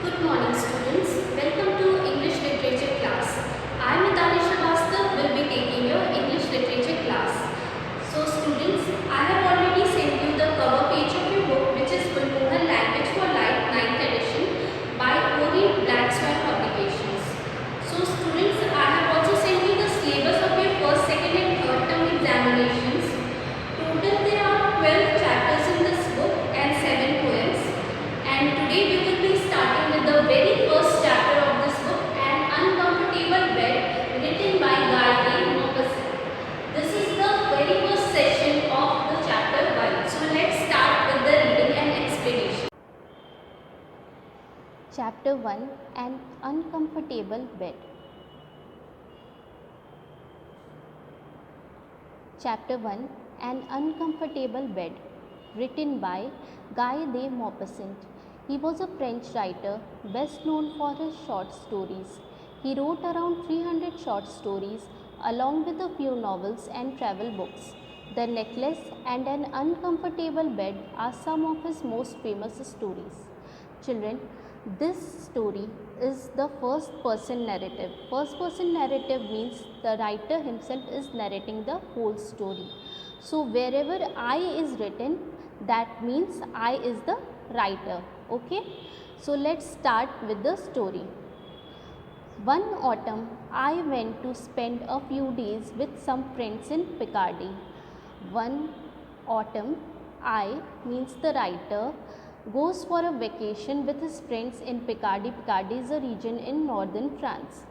Good morning, students. Welcome to English Literature class. I am Mitali Shrivastava, will be taking your English Literature class. So, students, I have already sent you the cover page of your book, which is Gulmohar Language for Life 9th edition by Orient Blackswan Publications. So, students, I have also sent you the syllabus of your first, second, and third term examinations. Total, there are 12 chapters in this book and 7 poems. And today we will be starting with the very first chapter of this book, An Uncomfortable Bed, written by Guy de Maupassant. This is the very first session of the chapter 1. So let's start with the reading and explanation. Chapter 1 An Uncomfortable Bed. Chapter 1 An Uncomfortable Bed, written by Guy de Maupassant. He was a French writer, best known for his short stories. He wrote around 300 short stories, along with a few novels and travel books. The Necklace and An Uncomfortable Bed are some of his most famous stories. Children, this story is the first person narrative. First person narrative means the writer himself is narrating the whole story. So wherever I is written, that means I is the writer. Okay, so let's start with the story. One autumn, I went to spend a few days with some friends in Picardy. One autumn, I means the writer goes for a vacation with his friends in Picardy. Picardy is a region in northern France.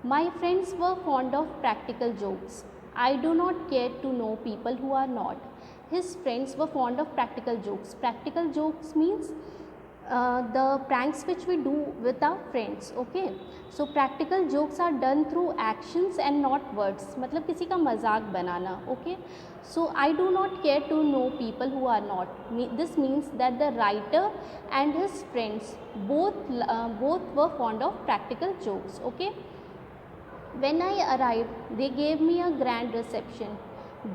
My friends were fond of practical jokes. I do not care to know people who are not. His friends were fond of practical jokes. Practical jokes means the pranks which we do with our friends. Okay, so practical jokes are done through actions and not words. मतलब किसी का मजाक बनाना. Okay, so I do not care to know people who are not. This means that the writer and his friends both were fond of practical jokes. Okay, when I arrived, they gave me a grand reception,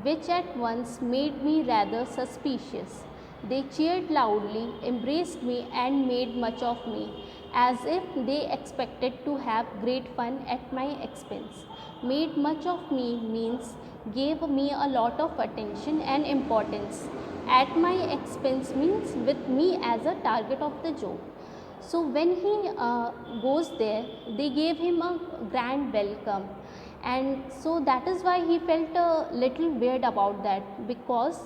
which at once made me rather suspicious. They cheered loudly, embraced me, and made much of me, as if they expected to have great fun at my expense. Made much of me means gave me a lot of attention and importance. At my expense means with me as a target of the joke. So when he goes there, they gave him a grand welcome, and so that is why he felt a little weird about that, because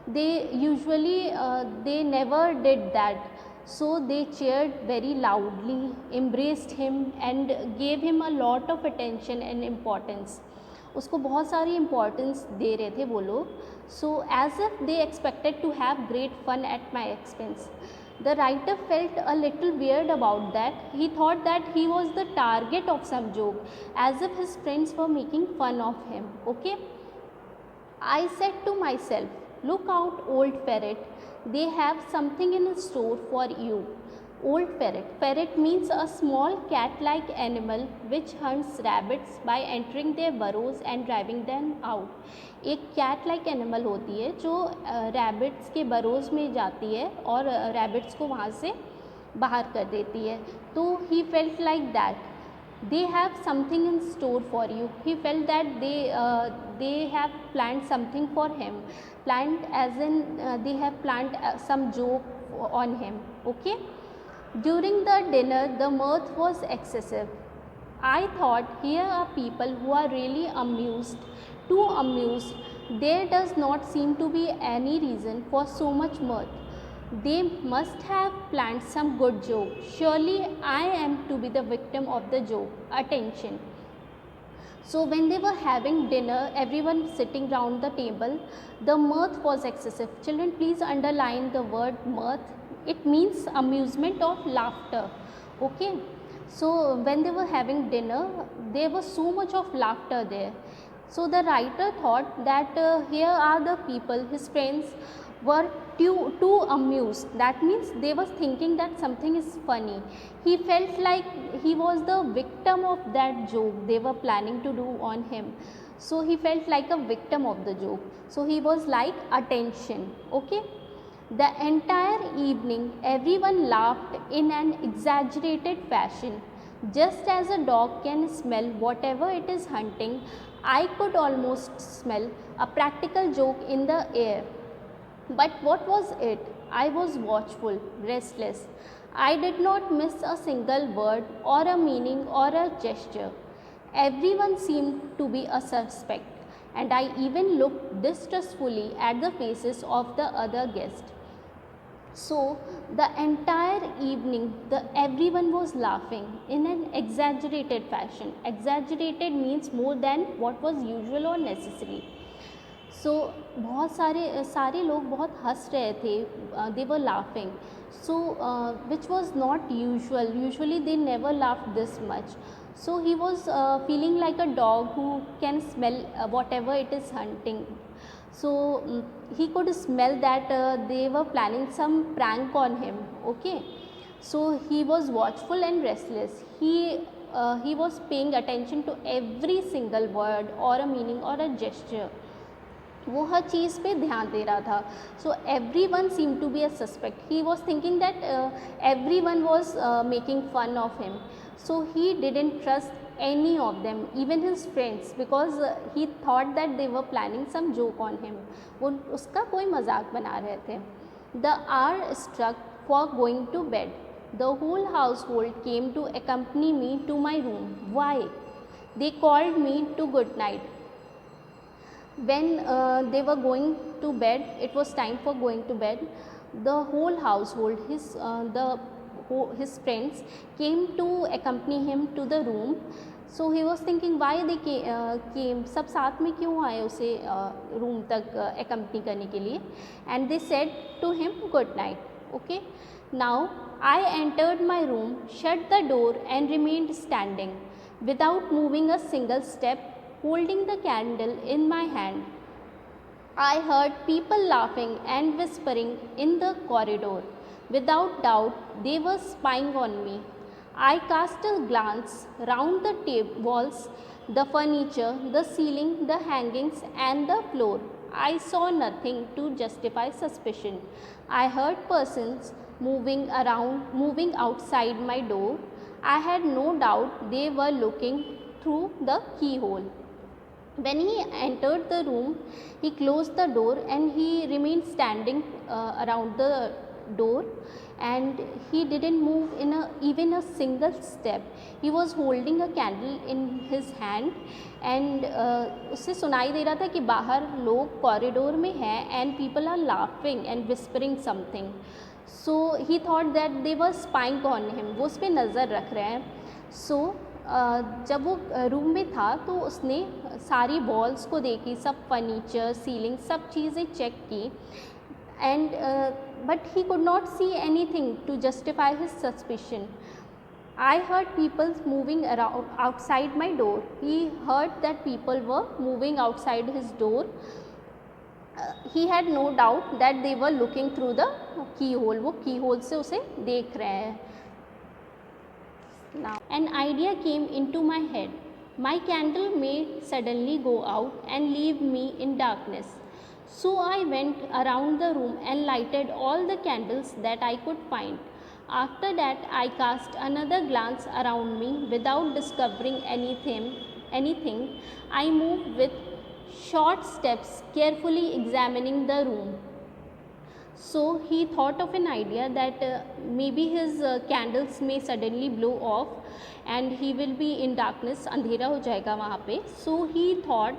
they usually they never did that. So they cheered very loudly, embraced him, and gave him a lot of attention and importance. उसको बहुत सारी importance दे रहे थे वो लोग. So as if they expected to have great fun at my expense. The writer felt a little weird about that. He thought that he was the target of some joke, as if his friends were making fun of him. Okay, I said to myself, look out, old ferret, they have something in store for you. Old ferret. Ferret means a small cat-like animal which hunts rabbits by entering their burrows and driving them out. एक cat-like animal होती है जो rabbits के burrows में जाती है और rabbits को वहाँ से बाहर कर देती है. तो he felt like that. They have something in store for you. He felt that they have planned something for him. Planned as in they have planned some joke on him. Okay. During the dinner, the mirth was excessive. I thought, here are people who are really amused, too amused. There does not seem to be any reason for so much mirth. They must have planned some good joke. Surely I am to be the victim of the joke. Attention. So when they were having dinner, everyone sitting round the table, the mirth was excessive. Children, please underline the word mirth. It means amusement or laughter. Okay. So when they were having dinner, there was so much of laughter there. So the writer thought that here are the people, his friends were too amused. That means they were thinking that something is funny. He felt like he was the victim of that joke they were planning to do on him. So he felt like a victim of the joke. So he was like, attention. Okay. The entire evening, everyone laughed in an exaggerated fashion. Just as a dog can smell whatever it is hunting, I could almost smell a practical joke in the air. But what was it? I was watchful, restless. I did not miss a single word or a meaning or a gesture. Everyone seemed to be a suspect, and I even looked distrustfully at the faces of the other guests. So the entire evening, everyone was laughing in an exaggerated fashion. Exaggerated means more than what was usual or necessary. सो बहुत सारे लोग बहुत हंस रहे थे, they were laughing, so which was not usually they never laugh this much. So he was feeling like a dog who can smell whatever it is hunting. So he could smell that they were planning some prank on him. Okay, so he was watchful and restless. He was paying attention to every single word or a meaning or a gesture. वो हर चीज़ पे ध्यान दे रहा था. So everyone seem to be a suspect. He was thinking that everyone was making fun of him. So he didn't trust any of them, even his friends, because he thought that they were planning some joke on him. वो उसका कोई मजाक बना रहे थे. The hour struck for going to bed. The whole household came to accompany me to my room. Why? They called me to good night. When they were going to bed, it was time for going to bed. The whole household, his friends came to accompany him to the room. So he was thinking why they came. सब साथ में क्यों आए उसे room तक accompany करने के लिए. And they said to him good night. Okay, now I entered my room, shut the door and remained standing without moving a single step, holding the candle in my hand. I heard people laughing and whispering in the corridor. Without doubt, they were spying on me. I cast a glance round the walls, the furniture, the ceiling, the hangings and the floor. I saw nothing to justify suspicion. I heard persons moving outside my door. I had no doubt they were looking through the keyhole. When he entered the room, he closed the door and he remained standing around the door, and he didn't move even a single step. He was holding a candle in his hand, and उससे सुनाई दे रहा था कि बाहर लोग corridor में हैं and people are laughing and whispering something. So he thought that they were spying on him. वो उस पर नज़र रख रहे हैं. So जब वो रूम में था तो उसने सारी वॉल्स को देखी, सब फर्नीचर, सीलिंग, सब चीज़ें चेक की, and but he could not see anything to justify his suspicion. I heard people moving around outside my door. He heard that people were moving outside his door. He had no doubt that they were looking through the keyhole. वो keyhole से उसे देख रहे हैं. Now an idea came into my head. My candle may suddenly go out and leave me in darkness. So I went around the room and lighted all the candles that I could find. After that, I cast another glance around me without discovering anything. I moved with short steps, carefully examining the room. So he thought of an idea that maybe his candles may suddenly blow off and he will be in darkness, अंधेरा हो जाएगा वहाँ पे. So he thought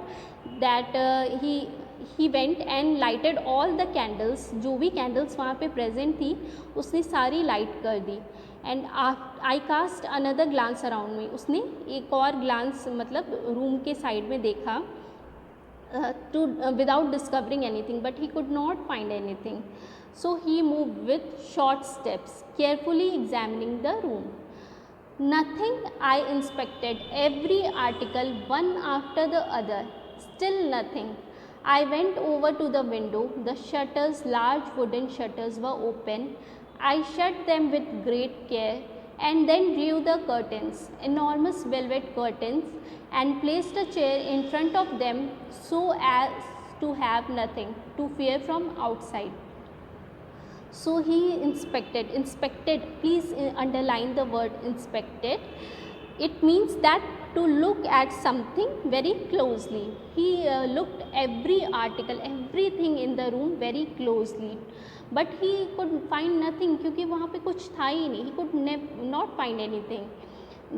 that he went and lighted all the candles. जो भी candles वहाँ पे present थी उसने सारी light कर दी. And I cast another glance around me. उसने एक और glance मतलब room के side में देखा, without discovering anything, but he could not find anything. So he moved with short steps, carefully examining the room. Nothing. I inspected every article one after the other. Still nothing. I went over to the window. The shutters, large wooden shutters, were open. I shut them with great care and then drew the curtains, enormous velvet curtains, and placed a chair in front of them so as to have nothing to fear from outside. So he inspected, please underline the word inspected. It means that to look at something very closely. He looked every article, everything in the room very closely, but he could find nothing क्योंकि वहाँ पे कुछ था ही नहीं. He could not find anything.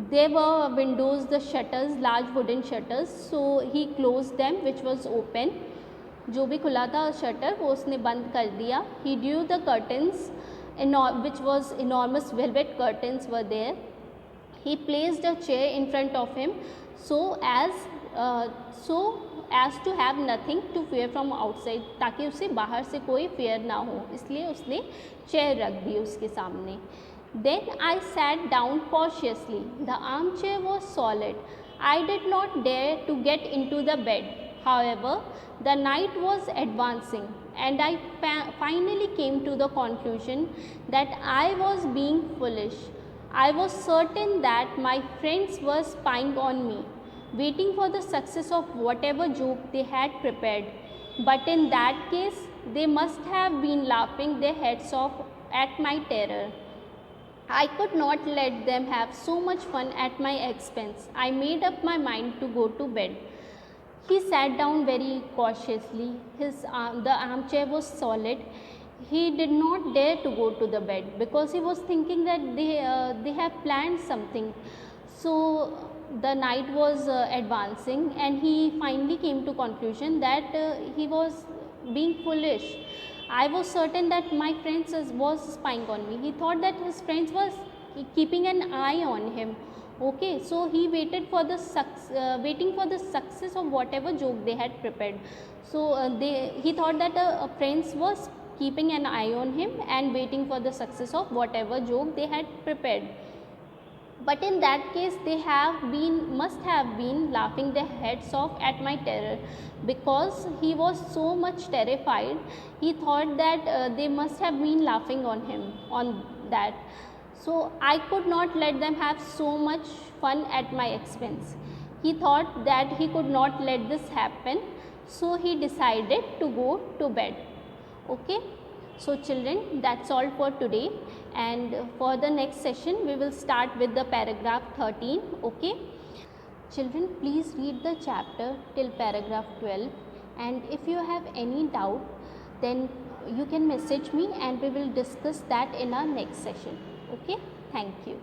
There were windows, the shutters, large wooden shutters, so he closed them, which was open. जो भी खुला था शटर वो उसने बंद कर दिया. He drew the curtains, which was enormous velvet curtains were there. He placed a chair in front of him so as to have nothing to fear from outside, ताकि उसे बाहर से कोई fear ना हो, इसलिए उसने chair रख दी उसके सामने. Then I sat down cautiously. The armchair was solid. I did not dare to get into the bed. However, the night was advancing, and I finally came to the conclusion that I was being foolish. I was certain that my friends were spying on me, waiting for the success of whatever joke they had prepared. But in that case, they must have been laughing their heads off at my terror. I could not let them have so much fun at my expense. I made up my mind to go to bed. He sat down very cautiously. The armchair was solid. He did not dare to go to the bed because he was thinking that they have planned something. So the night was advancing, and he finally came to conclusion that he was being foolish. I was certain that my friends was spying on me. He thought that his friends was keeping an eye on him. Okay, so he waited for the waiting for the success of whatever joke they had prepared. So he thought that friends was keeping an eye on him and waiting for the success of whatever joke they had prepared. But in that case, they must have been laughing their heads off at my terror, because he was so much terrified. He thought that they must have been laughing on him on that. So I could not let them have so much fun at my expense. He thought that he could not let this happen, so he decided to go to bed. Okay. So children, that's all for today, and for the next session we will start with the paragraph 13. Okay. Children, please read the chapter till paragraph 12, and if you have any doubt, then you can message me and we will discuss that in our next session. Okay. Thank you.